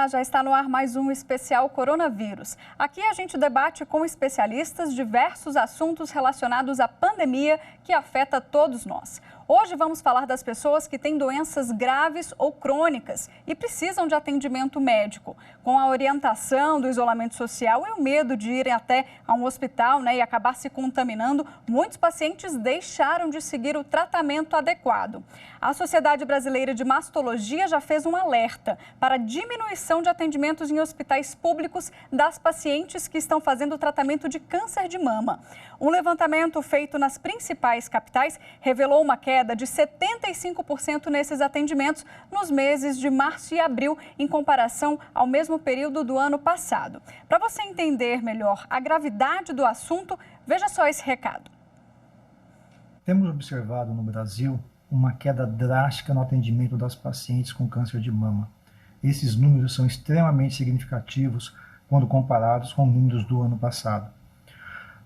Olá, já está no ar mais um especial Coronavírus. Aqui a gente debate com especialistas diversos assuntos relacionados à pandemia que afeta todos nós. Hoje vamos falar das pessoas que têm doenças graves ou crônicas e precisam de atendimento médico. Com a orientação do isolamento social e o medo de irem até a um hospital, e acabar se contaminando, muitos pacientes deixaram de seguir o tratamento adequado. A Sociedade Brasileira de Mastologia já fez um alerta para a diminuição de atendimentos em hospitais públicos das pacientes que estão fazendo o tratamento de câncer de mama. Um levantamento feito nas principais capitais revelou uma queda de 75% nesses atendimentos nos meses de março e abril, em comparação ao mesmo período do ano passado. Para você entender melhor a gravidade do assunto, veja só esse recado. Temos observado no Brasil uma queda drástica no atendimento das pacientes com câncer de mama. Esses números são extremamente significativos quando comparados com números do ano passado.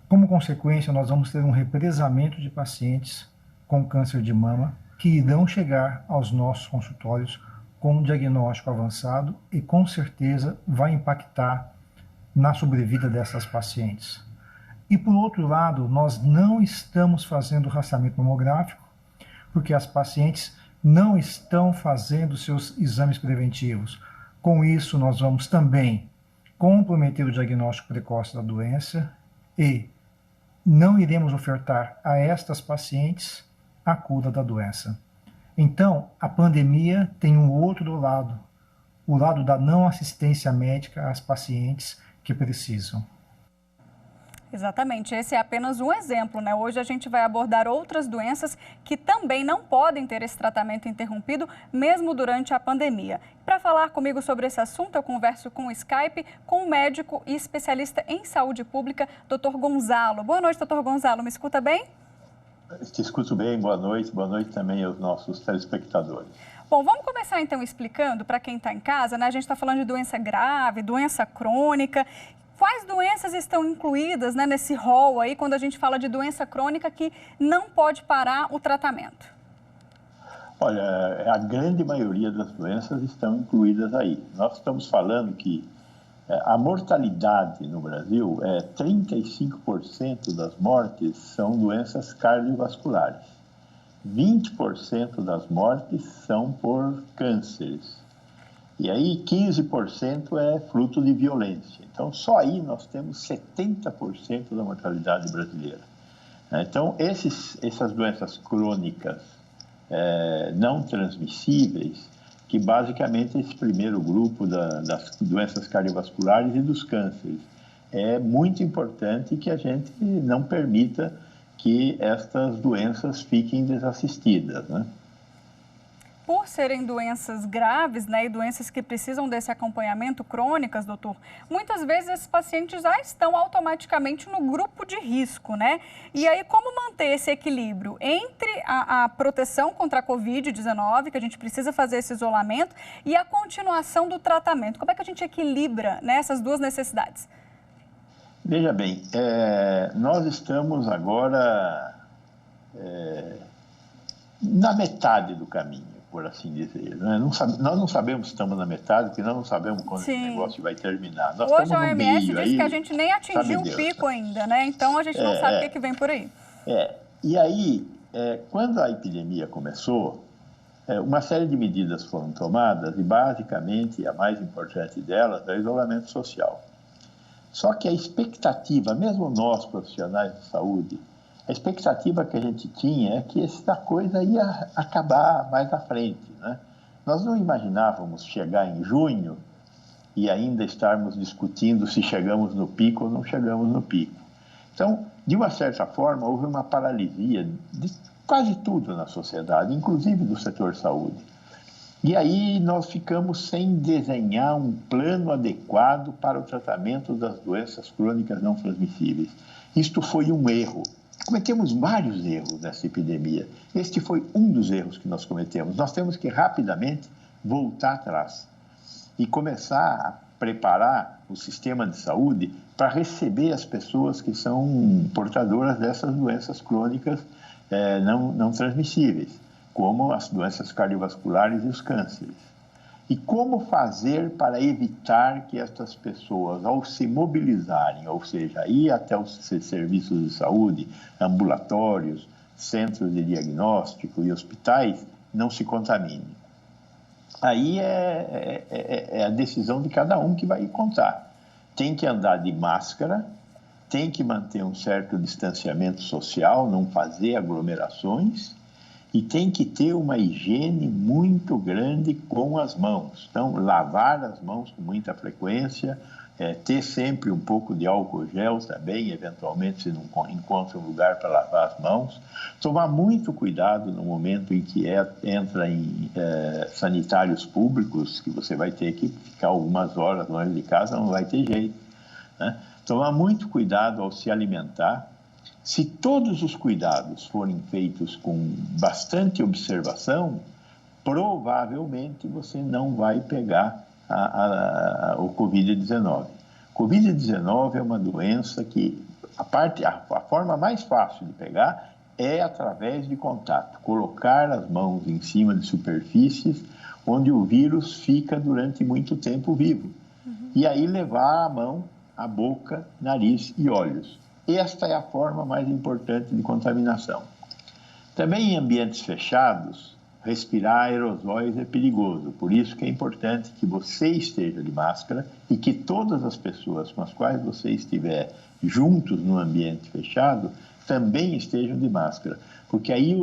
Como consequência, nós vamos ter um represamento de pacientes com câncer de mama que irão chegar aos nossos consultórios com um diagnóstico avançado e com certeza vai impactar na sobrevida dessas pacientes. E por outro lado, nós não estamos fazendo rastreamento mamográfico porque as pacientes não estão fazendo seus exames preventivos. Com isso, nós vamos também comprometer o diagnóstico precoce da doença e não iremos ofertar a estas pacientes a cura da doença. Então, a pandemia tem um outro lado, o lado da não assistência médica às pacientes que precisam. Exatamente, esse é apenas um exemplo, Hoje a gente vai abordar outras doenças que também não podem ter esse tratamento interrompido, mesmo durante a pandemia. Para falar comigo sobre esse assunto, eu converso com o Skype com o médico e especialista em saúde pública, Dr. Gonzalo. Boa noite, Dr. Gonzalo, me escuta bem? Te escuto bem, boa noite também aos nossos telespectadores. Bom, vamos começar então explicando para quem está em casa, A gente está falando de doença grave, doença crônica. Quais doenças estão incluídas nesse rol aí, quando a gente fala de doença crônica que não pode parar o tratamento? Olha, a grande maioria das doenças estão incluídas aí. Nós estamos falando que a mortalidade no Brasil 35% das mortes são doenças cardiovasculares. 20% das mortes são por cânceres. E aí 15% é fruto de violência. Então, só aí nós temos 70% da mortalidade brasileira. Então, essas doenças crônicas não transmissíveis, que basicamente é esse primeiro grupo das doenças cardiovasculares e dos cânceres, é muito importante que a gente não permita que estas doenças fiquem desassistidas, Por serem doenças graves, e doenças que precisam desse acompanhamento crônicas, doutor, muitas vezes esses pacientes já estão automaticamente no grupo de risco, E aí, como manter esse equilíbrio entre a proteção contra a Covid-19, que a gente precisa fazer esse isolamento, e a continuação do tratamento? Como é que a gente equilibra essas duas necessidades? Veja bem, nós estamos agora na metade do caminho, por assim dizer. Nós não sabemos se estamos na metade, porque nós não sabemos quando esse negócio vai terminar. Nós Hoje a OMS diz que a gente nem atingiu o pico ainda, Então a gente não sabe o que vem por aí. E aí, quando a epidemia começou, uma série de medidas foram tomadas e basicamente a mais importante delas é o isolamento social. Só que a expectativa, mesmo nós profissionais de saúde, a expectativa que a gente tinha é que essa coisa ia acabar mais à frente, Nós não imaginávamos chegar em junho e ainda estarmos discutindo se chegamos no pico ou não chegamos no pico. Então, de uma certa forma, houve uma paralisia de quase tudo na sociedade, inclusive do setor saúde. E aí nós ficamos sem desenhar um plano adequado para o tratamento das doenças crônicas não transmissíveis. Isto foi um erro. Cometemos vários erros nessa epidemia. Este foi um dos erros que nós cometemos. Nós temos que rapidamente voltar atrás e começar a preparar o sistema de saúde para receber as pessoas que são portadoras dessas doenças crônicas não transmissíveis, como as doenças cardiovasculares e os cânceres. E como fazer para evitar que estas pessoas, ao se mobilizarem, ou seja, ir até os serviços de saúde, ambulatórios, centros de diagnóstico e hospitais, não se contaminem? Aí é a decisão de cada um que vai contar. Tem que andar de máscara, tem que manter um certo distanciamento social, não fazer aglomerações, e tem que ter uma higiene muito grande com as mãos. Então, lavar as mãos com muita frequência, ter sempre um pouco de álcool gel também, eventualmente se não encontra um lugar para lavar as mãos. Tomar muito cuidado no momento em que entra em sanitários públicos, que você vai ter que ficar algumas horas longe de casa, não vai ter jeito, né? Tomar muito cuidado ao se alimentar. Se todos os cuidados forem feitos com bastante observação, provavelmente você não vai pegar o Covid-19. Covid-19 é uma doença que a forma mais fácil de pegar é através de contato. Colocar as mãos em cima de superfícies onde o vírus fica durante muito tempo vivo. E aí levar a mão à boca, nariz e olhos. Esta é a forma mais importante de contaminação. Também em ambientes fechados, respirar aerosóis é perigoso. Por isso que é importante que você esteja de máscara e que todas as pessoas com as quais você estiver juntos no ambiente fechado também estejam de máscara. Porque aí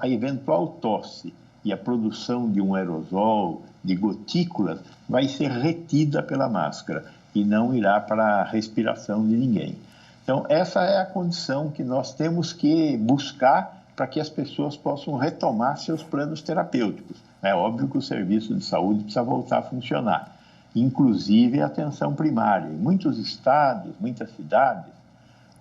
a eventual tosse e a produção de um aerosol, de gotículas, vai ser retida pela máscara e não irá para a respiração de ninguém. Então, essa é a condição que nós temos que buscar para que as pessoas possam retomar seus planos terapêuticos. É óbvio que o serviço de saúde precisa voltar a funcionar, inclusive a atenção primária. Em muitos estados, muitas cidades,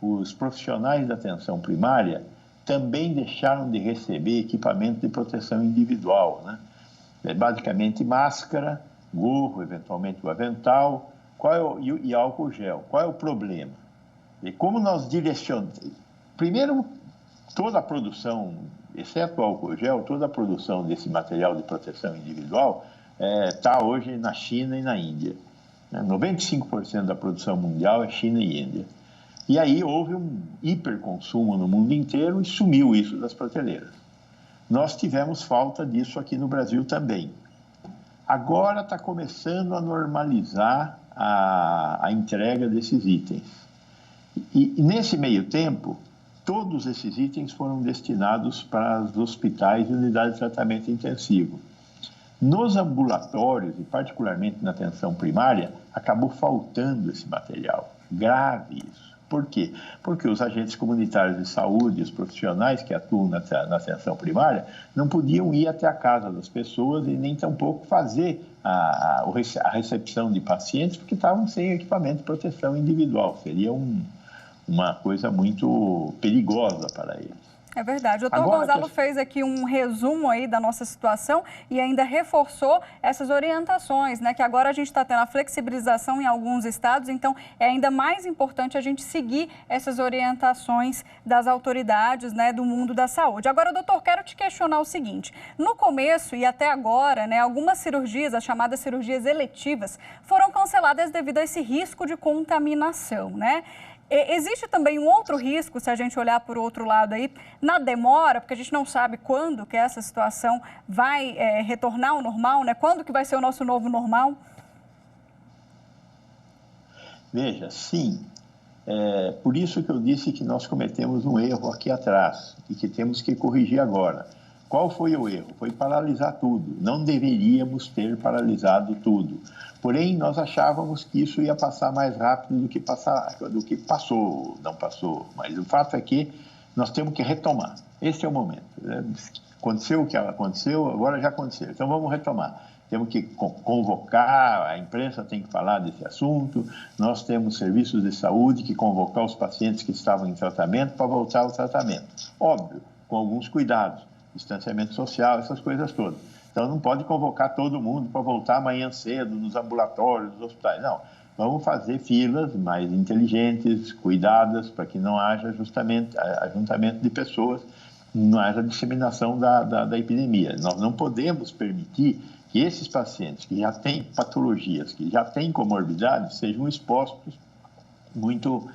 os profissionais da atenção primária também deixaram de receber equipamento de proteção individual, né? Basicamente máscara, gorro, eventualmente o avental, e álcool gel. Qual é o problema? E como nós direcionamos... Primeiro, toda a produção, exceto o álcool gel, toda a produção desse material de proteção individual está hoje na China e na Índia. 95% da produção mundial é China e Índia. E aí houve um hiperconsumo no mundo inteiro e sumiu isso das prateleiras. Nós tivemos falta disso aqui no Brasil também. Agora está começando a normalizar a entrega desses itens. E nesse meio tempo, todos esses itens foram destinados para os hospitais e unidades de tratamento intensivo. Nos ambulatórios, e particularmente na atenção primária, acabou faltando esse material. Grave isso. Por quê? Porque os agentes comunitários de saúde, os profissionais que atuam na atenção primária, não podiam ir até a casa das pessoas e nem tampouco fazer a recepção de pacientes, porque estavam sem equipamento de proteção individual. Seria uma coisa muito perigosa para eles. É verdade. O doutor Gonzalo fez aqui um resumo aí da nossa situação e ainda reforçou essas orientações, né? Que agora a gente está tendo a flexibilização em alguns estados, então é ainda mais importante a gente seguir essas orientações das autoridades, né, do mundo da saúde. Agora, doutor, quero te questionar o seguinte. No começo e até agora, né, algumas cirurgias, as chamadas cirurgias eletivas, foram canceladas devido a esse risco de contaminação, né? Existe também um outro risco, se a gente olhar por outro lado aí, na demora, porque a gente não sabe quando que essa situação vai retornar ao normal, né? Quando que vai ser o nosso novo normal? Veja, sim. Por isso que eu disse que nós cometemos um erro aqui atrás e que temos que corrigir agora. Qual foi o erro? Foi paralisar tudo. Não deveríamos ter paralisado tudo. Porém, nós achávamos que isso ia passar mais rápido do que passou, não passou. Mas o fato é que nós temos que retomar. Esse é o momento. Aconteceu o que aconteceu, agora já aconteceu. Então, vamos retomar. Temos que convocar, a imprensa tem que falar desse assunto, nós temos serviços de saúde que convocar os pacientes que estavam em tratamento para voltar ao tratamento. Óbvio, com alguns cuidados. Distanciamento social, essas coisas todas. Então, não pode convocar todo mundo para voltar amanhã cedo nos ambulatórios, nos hospitais. Não, vamos fazer filas mais inteligentes, cuidadas, para que não haja ajuntamento de pessoas, não haja disseminação da epidemia. Nós não podemos permitir que esses pacientes que já têm patologias, que já têm comorbidades, sejam expostos muito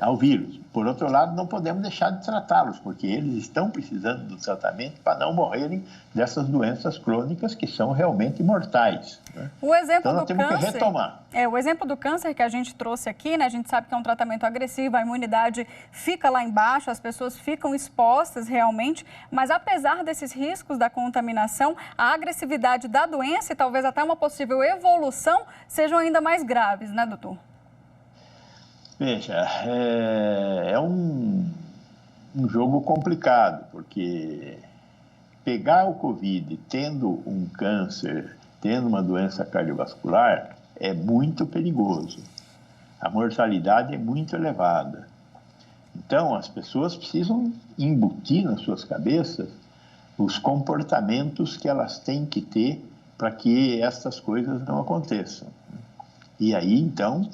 ao vírus. Por outro lado, não podemos deixar de tratá-los, porque eles estão precisando do tratamento para não morrerem dessas doenças crônicas que são realmente mortais, né? O exemplo então, nós temos que retomar. O exemplo do câncer que a gente trouxe aqui, né? A gente sabe que é um tratamento agressivo, a imunidade fica lá embaixo, as pessoas ficam expostas realmente, mas apesar desses riscos da contaminação, a agressividade da doença e talvez até uma possível evolução sejam ainda mais graves, né, doutor? Veja, é um jogo complicado, porque pegar o Covid tendo um câncer, tendo uma doença cardiovascular, é muito perigoso. A mortalidade é muito elevada. Então, as pessoas precisam embutir nas suas cabeças os comportamentos que elas têm que ter para que essas coisas não aconteçam. E aí, então,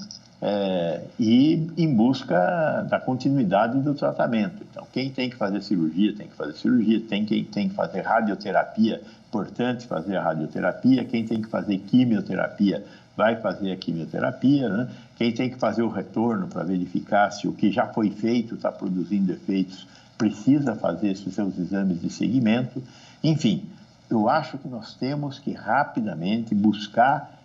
ir em busca da continuidade do tratamento. Então, quem tem que fazer cirurgia, tem que fazer cirurgia. Quem tem que fazer radioterapia, importante fazer a radioterapia. Quem tem que fazer quimioterapia, vai fazer a quimioterapia, né? Quem tem que fazer o retorno para verificar se o que já foi feito está produzindo efeitos, precisa fazer os seus exames de seguimento. Enfim, eu acho que nós temos que rapidamente buscar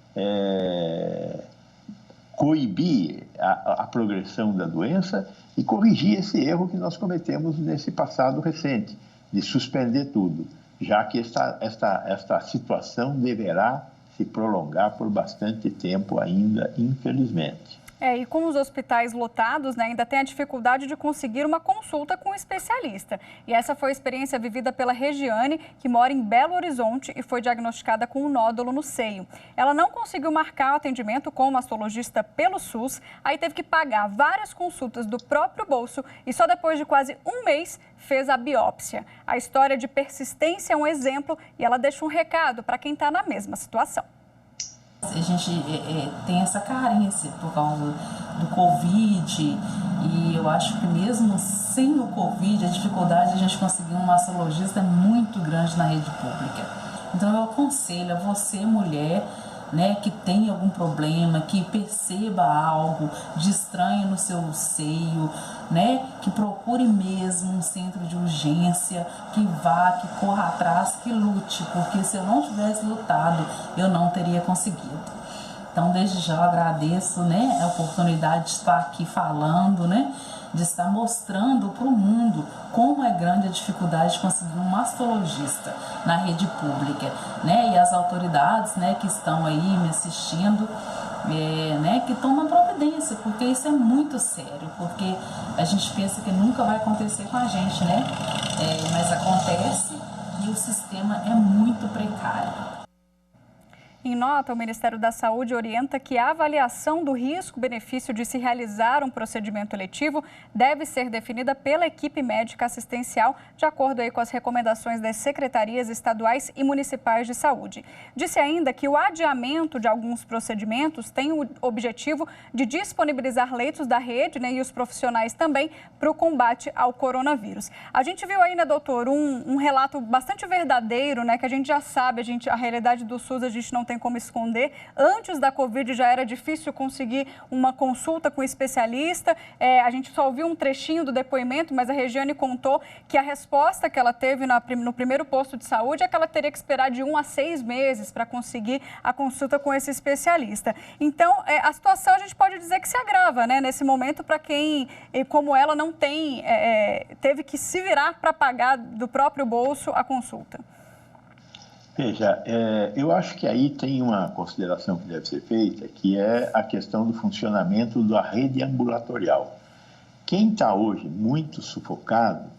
coibir a progressão da doença e corrigir esse erro que nós cometemos nesse passado recente, de suspender tudo, já que esta situação deverá se prolongar por bastante tempo ainda, infelizmente. E com os hospitais lotados, né, ainda tem a dificuldade de conseguir uma consulta com um especialista. E essa foi a experiência vivida pela Regiane, que mora em Belo Horizonte e foi diagnosticada com um nódulo no seio. Ela não conseguiu marcar o atendimento com o mastologista pelo SUS, aí teve que pagar várias consultas do próprio bolso e só depois de quase um mês fez a biópsia. A história de persistência é um exemplo e ela deixa um recado para quem está na mesma situação. A gente tem essa carência por causa do Covid e eu acho que mesmo sem o Covid, a dificuldade de a gente conseguir um mastologista é muito grande na rede pública. Então eu aconselho a você, mulher, né, que tem algum problema, que perceba algo de estranho no seu seio, né, que procure mesmo um centro de urgência, que vá, que corra atrás, que lute, porque se eu não tivesse lutado, eu não teria conseguido. Então, desde já eu agradeço, né, a oportunidade de estar aqui falando, né, de estar mostrando para o mundo como é grande a dificuldade de conseguir um mastologista na rede pública, né? E as autoridades, né, que estão aí me assistindo, né, que tomam providência, porque isso é muito sério, porque a gente pensa que nunca vai acontecer com a gente, né? Mas acontece e o sistema é muito precário. Em nota, o Ministério da Saúde orienta que a avaliação do risco-benefício de se realizar um procedimento eletivo deve ser definida pela equipe médica assistencial, de acordo aí com as recomendações das secretarias estaduais e municipais de saúde. Disse ainda que o adiamento de alguns procedimentos tem o objetivo de disponibilizar leitos da rede, né, e os profissionais também para o combate ao coronavírus. A gente viu aí, né, doutor, um relato bastante verdadeiro, né, que a gente já sabe, a realidade do SUS a gente não tem como esconder. Antes da Covid já era difícil conseguir uma consulta com especialista. A gente só ouviu um trechinho do depoimento, mas a Regiane contou que a resposta que ela teve no primeiro posto de saúde é que ela teria que esperar de 1 a 6 meses para conseguir a consulta com esse especialista. Então, a situação a gente pode dizer que se agrava, né, nesse momento para quem, como ela, não tem, teve que se virar para pagar do próprio bolso a consulta. Veja, eu acho que aí tem uma consideração que deve ser feita, que é a questão do funcionamento da rede ambulatorial. Quem está hoje muito sufocado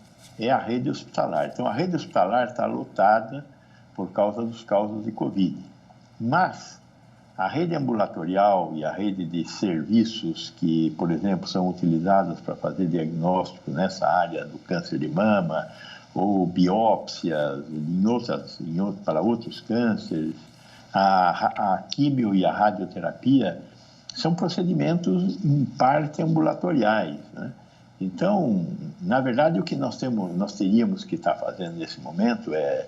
é a rede hospitalar. Então, a rede hospitalar está lotada por causa dos casos de Covid. Mas a rede ambulatorial e a rede de serviços que, por exemplo, são utilizadas para fazer diagnóstico nessa área do câncer de mama, ou biópsias para outros cânceres, a quimio e a radioterapia são procedimentos em parte ambulatoriais, né? Então, na verdade, o que nós teríamos que estar fazendo nesse momento é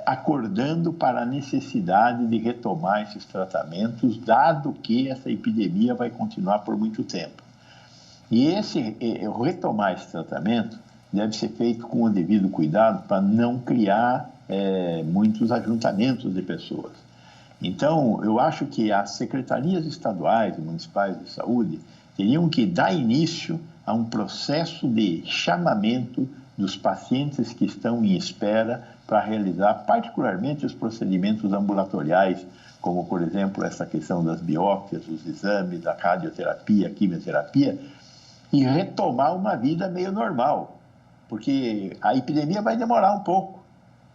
acordando para a necessidade de retomar esses tratamentos, dado que essa epidemia vai continuar por muito tempo. E retomar esse tratamento deve ser feito com o devido cuidado para não criar muitos ajuntamentos de pessoas. Então, eu acho que as secretarias estaduais e municipais de saúde teriam que dar início a um processo de chamamento dos pacientes que estão em espera para realizar particularmente os procedimentos ambulatoriais, como, por exemplo, essa questão das biópsias, os exames, a radioterapia, a quimioterapia, e retomar uma vida meio normal, porque a epidemia vai demorar um pouco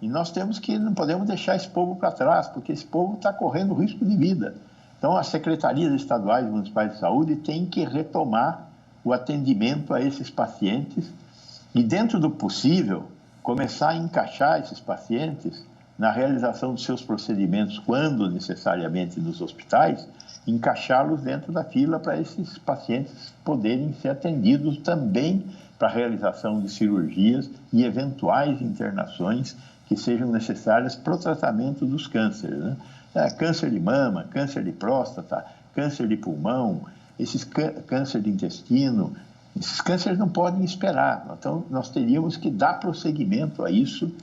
e nós não podemos deixar esse povo para trás, porque esse povo está correndo risco de vida. Então, as secretarias estaduais e municipais de saúde têm que retomar o atendimento a esses pacientes e, dentro do possível, começar a encaixar esses pacientes na realização dos seus procedimentos, quando necessariamente nos hospitais, encaixá-los dentro da fila para esses pacientes poderem ser atendidos também para a realização de cirurgias e eventuais internações que sejam necessárias para o tratamento dos cânceres, né? Câncer de mama, câncer de próstata, câncer de pulmão, câncer de intestino, esses cânceres não podem esperar. Então, nós teríamos que dar prosseguimento a isso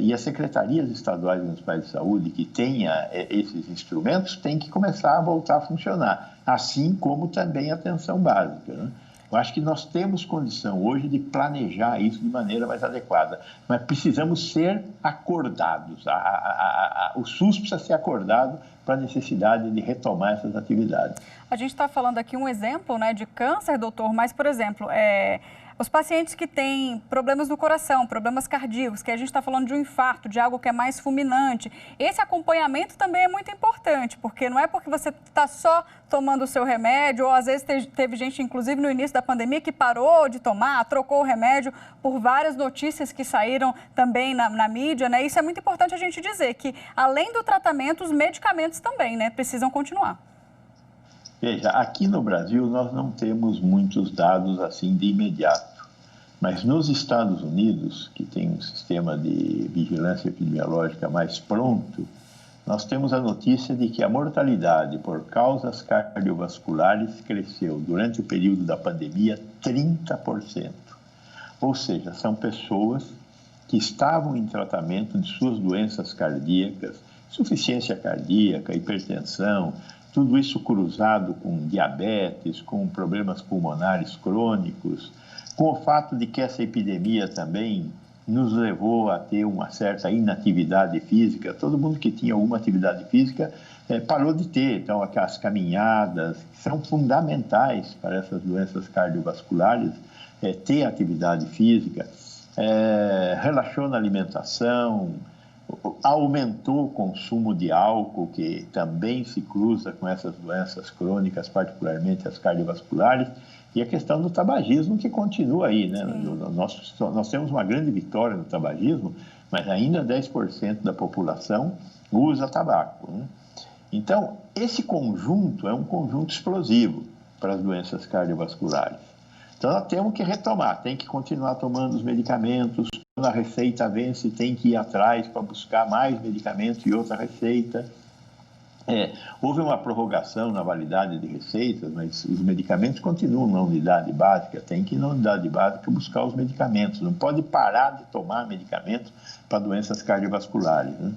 e as secretarias estaduais e municipais de saúde que tenham esses instrumentos têm que começar a voltar a funcionar, assim como também a atenção básica, né? Eu acho que nós temos condição hoje de planejar isso de maneira mais adequada, mas precisamos ser acordados. O SUS precisa ser acordado para a necessidade de retomar essas atividades. A gente está falando aqui um exemplo, né, de câncer, doutor, mas, por exemplo, os pacientes que têm problemas no coração, problemas cardíacos, que a gente está falando de um infarto, de algo que é mais fulminante, esse acompanhamento também é muito importante, porque não é porque você está só tomando o seu remédio, ou às vezes teve gente, inclusive no início da pandemia, que parou de tomar, trocou o remédio por várias notícias que saíram também na mídia, né? Isso é muito importante a gente dizer, que além do tratamento, os medicamentos também, né, precisam continuar. Veja, aqui no Brasil nós não temos muitos dados assim de imediato, mas nos Estados Unidos, que tem um sistema de vigilância epidemiológica mais pronto, nós temos a notícia de que a mortalidade por causas cardiovasculares cresceu durante o período da pandemia 30%. Ou seja, são pessoas que estavam em tratamento de suas doenças cardíacas, insuficiência cardíaca, hipertensão, tudo isso cruzado com diabetes, com problemas pulmonares crônicos, com o fato de que essa epidemia também nos levou a ter uma certa inatividade física. Todo mundo que tinha alguma atividade física parou de ter. Então, aquelas caminhadas que são fundamentais para essas doenças cardiovasculares, ter atividade física, relaxou na alimentação, aumentou o consumo de álcool, que também se cruza com essas doenças crônicas, particularmente as cardiovasculares, e a questão do tabagismo, que continua aí, né? Nós temos uma grande vitória no tabagismo, mas ainda 10% da população usa tabaco, né? Então, esse conjunto é um conjunto explosivo para as doenças cardiovasculares. Então, nós temos que retomar, tem que continuar tomando os medicamentos. Quando a receita vence, tem que ir atrás para buscar mais medicamentos e outra receita. Houve uma prorrogação na validade de receitas, mas os medicamentos continuam na unidade básica, tem que ir na unidade básica buscar os medicamentos. Não pode parar de tomar medicamentos para doenças cardiovasculares, né?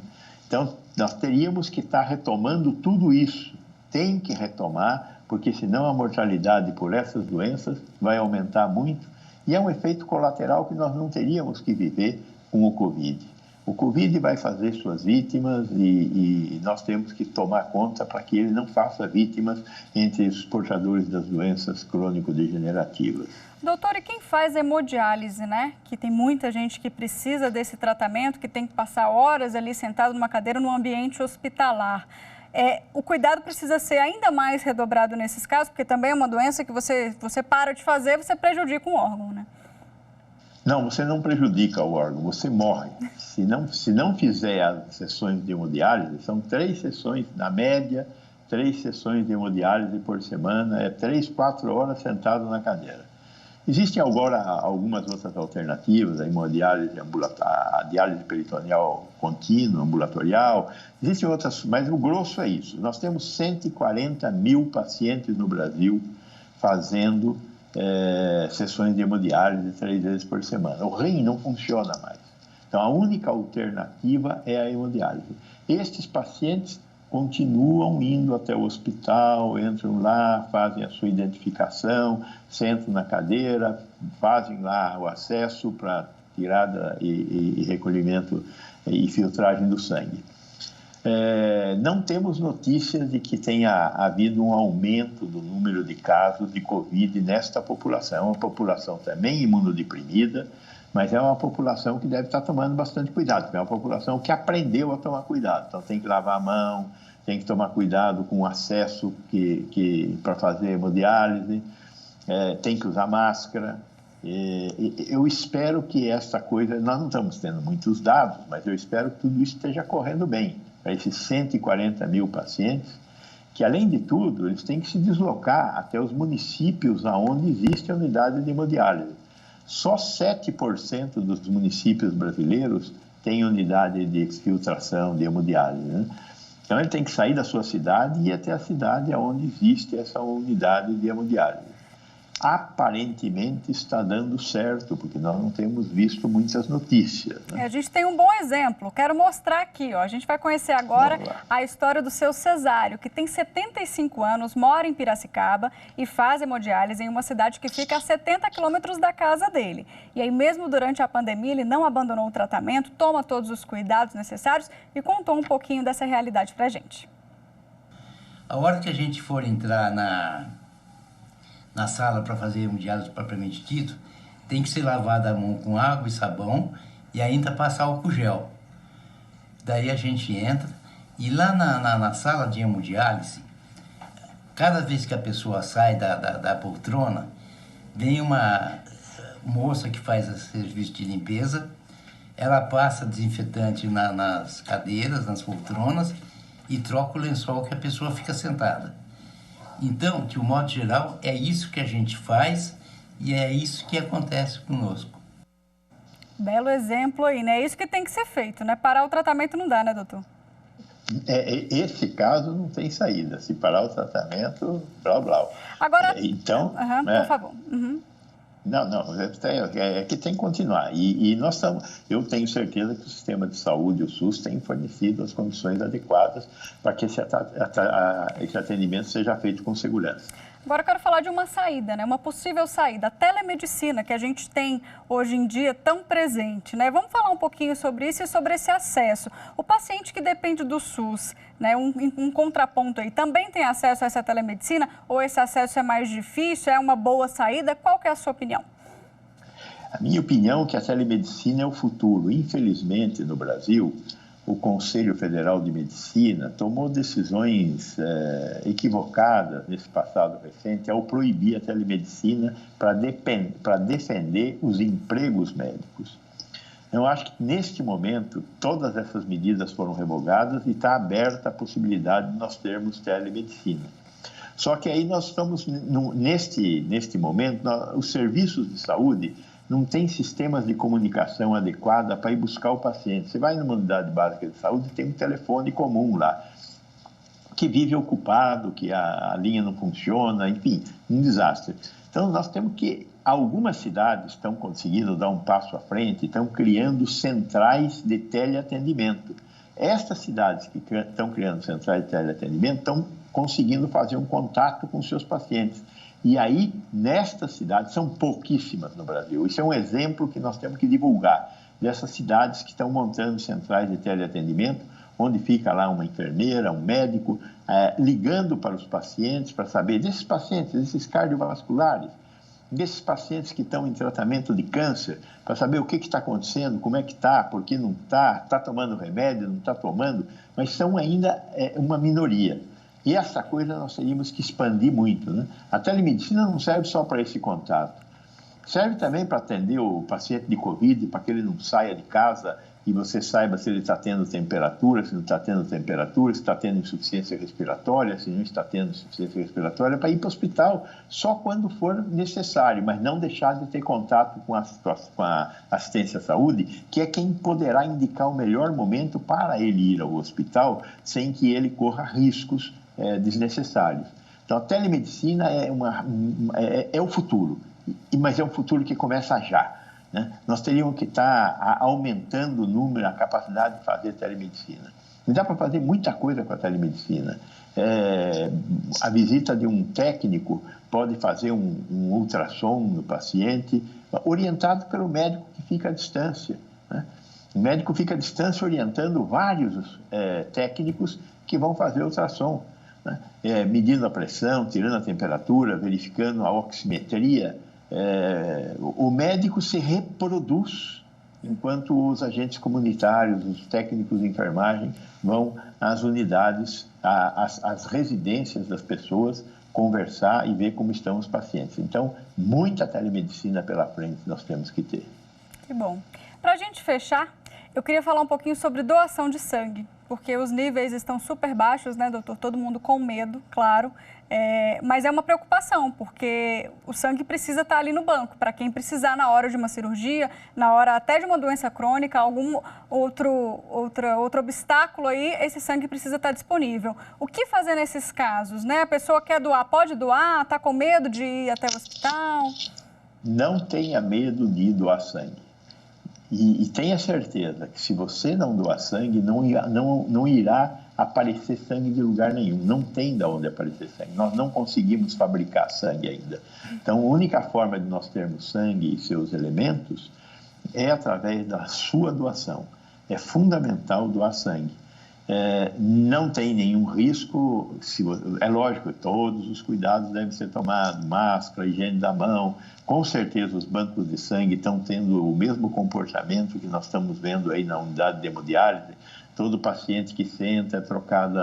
Então, nós teríamos que estar retomando tudo isso. Tem que retomar, porque senão a mortalidade por essas doenças vai aumentar muito. E é um efeito colateral que nós não teríamos que viver com o Covid. O Covid vai fazer suas vítimas e nós temos que tomar conta para que ele não faça vítimas entre os portadores das doenças crônico-degenerativas. Doutor, e quem faz hemodiálise, né? Que tem muita gente que precisa desse tratamento, que tem que passar horas ali sentado numa cadeira no ambiente hospitalar. O cuidado precisa ser ainda mais redobrado nesses casos, porque também é uma doença que você para de fazer, você prejudica um órgão, né? Não, você não prejudica o órgão, você morre. Se não fizer as sessões de hemodiálise, são 3 sessões, na média, 3 sessões de hemodiálise por semana, 3, 4 horas sentado na cadeira. Existem agora algumas outras alternativas, a hemodiálise a diálise peritoneal contínua, ambulatorial, existem outras, mas o grosso é isso. Nós temos 140 mil pacientes no Brasil fazendo sessões de hemodiálise 3 vezes por semana. O rim não funciona mais. Então, a única alternativa é a hemodiálise. Estes pacientes continuam indo até o hospital, entram lá, fazem a sua identificação, sentam na cadeira, fazem lá o acesso para tirada e recolhimento e filtragem do sangue. Não temos notícias de que tenha havido um aumento do número de casos de Covid nesta população. É uma população também imunodeprimida, mas é uma população que deve estar tomando bastante cuidado, porque é uma população que aprendeu a tomar cuidado. Então, tem que lavar a mão, tem que tomar cuidado com o acesso para fazer hemodiálise, tem que usar máscara. Eu espero que essa coisa, nós não estamos tendo muitos dados, mas eu espero que tudo isso esteja correndo bem para esses 140 mil pacientes, que, além de tudo, eles têm que se deslocar até os municípios onde existe a unidade de hemodiálise. Só 7% dos municípios brasileiros têm unidade de filtração de hemodiálise, né? Então, ele tem que sair da sua cidade e ir até a cidade onde existe essa unidade de hemodiálise. Aparentemente está dando certo, porque nós não temos visto muitas notícias, né? A gente tem um bom exemplo. Quero mostrar aqui, ó. A gente vai conhecer agora a história do seu Cesário, que tem 75 anos, mora em Piracicaba e faz hemodiálise em uma cidade que fica a 70 quilômetros da casa dele. E aí, mesmo durante a pandemia, ele não abandonou o tratamento, toma todos os cuidados necessários e contou um pouquinho dessa realidade pra gente. A hora que a gente for entrar na sala para fazer hemodiálise propriamente dito, tem que ser lavada a mão com água e sabão e ainda passar álcool gel. Daí a gente entra e lá na sala de hemodiálise, cada vez que a pessoa sai da poltrona, vem uma moça que faz o serviço de limpeza, ela passa desinfetante nas cadeiras, nas poltronas e troca o lençol que a pessoa fica sentada. Então, de um modo geral, é isso que a gente faz e é isso que acontece conosco. Belo exemplo aí, né? É isso que tem que ser feito, né? Parar o tratamento não dá, né, doutor? Esse caso não tem saída. Se parar o tratamento, blá, blá. Agora... Então... por favor. Não, é que tem que continuar. E nós eu tenho certeza que o sistema de saúde, o SUS, tem fornecido as condições adequadas para que esse atendimento seja feito com segurança. Agora eu quero falar de uma saída, né? Uma possível saída, a telemedicina, que a gente tem hoje em dia tão presente, né? Vamos falar um pouquinho sobre isso e sobre esse acesso. O paciente que depende do SUS, né? Um contraponto aí, também tem acesso a essa telemedicina ou esse acesso é mais difícil, é uma boa saída? Qual que é a sua opinião? A minha opinião é que a telemedicina é o futuro. Infelizmente, no Brasil, o Conselho Federal de Medicina tomou decisões equivocadas nesse passado recente ao proibir a telemedicina para defender os empregos médicos. Eu acho que, neste momento, todas essas medidas foram revogadas e está aberta a possibilidade de nós termos telemedicina. Só que aí nós estamos, neste momento, os serviços de saúde não tem sistemas de comunicação adequada para ir buscar o paciente. Você vai numa unidade básica de saúde, tem um telefone comum lá, que vive ocupado, que a linha não funciona, enfim, um desastre. Então, nós temos que... Algumas cidades estão conseguindo dar um passo à frente, estão criando centrais de teleatendimento. Estas cidades que estão criando centrais de teleatendimento estão conseguindo fazer um contato com seus pacientes. E aí, nestas cidades, são pouquíssimas no Brasil. Isso é um exemplo que nós temos que divulgar, dessas cidades que estão montando centrais de teleatendimento, onde fica lá uma enfermeira, um médico, ligando para os pacientes, para saber desses pacientes, desses cardiovasculares, desses pacientes que estão em tratamento de câncer, para saber o que está acontecendo, como é que está, por que não está tomando remédio, não está tomando, mas são ainda uma minoria. E essa coisa nós teríamos que expandir muito, né? A telemedicina não serve só para esse contato. Serve também para atender o paciente de Covid, para que ele não saia de casa e você saiba se ele está tendo temperatura, se não está tendo temperatura, se está tendo insuficiência respiratória, se não está tendo insuficiência respiratória, para ir para o hospital só quando for necessário, mas não deixar de ter contato com a assistência à saúde, que é quem poderá indicar o melhor momento para ele ir ao hospital sem que ele corra riscos desnecessários. Então, a telemedicina é o futuro, mas é um futuro que começa já. Né? Nós teríamos que estar aumentando o número, a capacidade de fazer telemedicina. E dá para fazer muita coisa com a telemedicina. A visita de um técnico pode fazer um ultrassom no paciente, orientado pelo médico que fica à distância. Né? O médico fica à distância orientando vários técnicos que vão fazer ultrassom, né? Medindo a pressão, tirando a temperatura, verificando a oximetria. O médico se reproduz enquanto os agentes comunitários, os técnicos de enfermagem vão às unidades, às residências das pessoas, conversar e ver como estão os pacientes. Então, muita telemedicina pela frente nós temos que ter. Que bom. Para a gente fechar, eu queria falar um pouquinho sobre doação de sangue, porque os níveis estão super baixos, né, doutor? Todo mundo com medo, claro. Mas é uma preocupação, porque o sangue precisa estar ali no banco, para quem precisar na hora de uma cirurgia, na hora até de uma doença crônica, algum outro obstáculo aí, esse sangue precisa estar disponível. O que fazer nesses casos, né? A pessoa quer doar, pode doar, está com medo de ir até o hospital? Não tenha medo de doar sangue. E tenha certeza que se você não doar sangue, não irá aparecer sangue de lugar nenhum. Não tem de onde aparecer sangue. Nós não conseguimos fabricar sangue ainda. Então, a única forma de nós termos sangue e seus elementos é através da sua doação. É fundamental doar sangue. Não tem nenhum risco, é lógico, todos os cuidados devem ser tomados, máscara, higiene da mão. Com certeza os bancos de sangue estão tendo o mesmo comportamento que nós estamos vendo aí na unidade de hemodiálise. Todo paciente que senta é trocado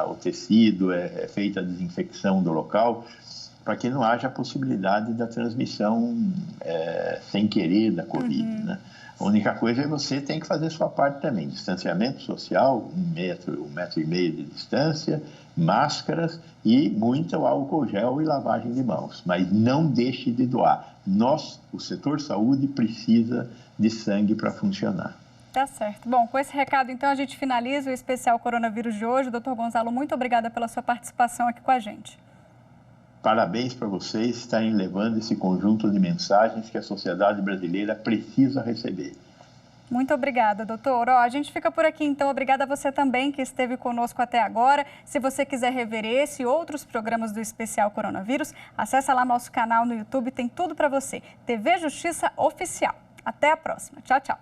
o tecido, é feita a desinfecção do local, para que não haja a possibilidade da transmissão sem querer da Covid, né? A única coisa é você tem que fazer sua parte também. Distanciamento social, 1,5 metro de distância, máscaras e muito álcool gel e lavagem de mãos. Mas não deixe de doar. O setor saúde, precisa de sangue para funcionar. Tá certo. Bom, com esse recado, então, a gente finaliza o especial Coronavírus de hoje. Doutor Gonzalo, muito obrigada pela sua participação aqui com a gente. Parabéns para vocês estarem levando esse conjunto de mensagens que a sociedade brasileira precisa receber. Muito obrigada, doutor. A gente fica por aqui, então. Obrigada a você também que esteve conosco até agora. Se você quiser rever esse e outros programas do Especial Coronavírus, acessa lá nosso canal no YouTube, tem tudo para você. TV Justiça Oficial. Até a próxima. Tchau, tchau.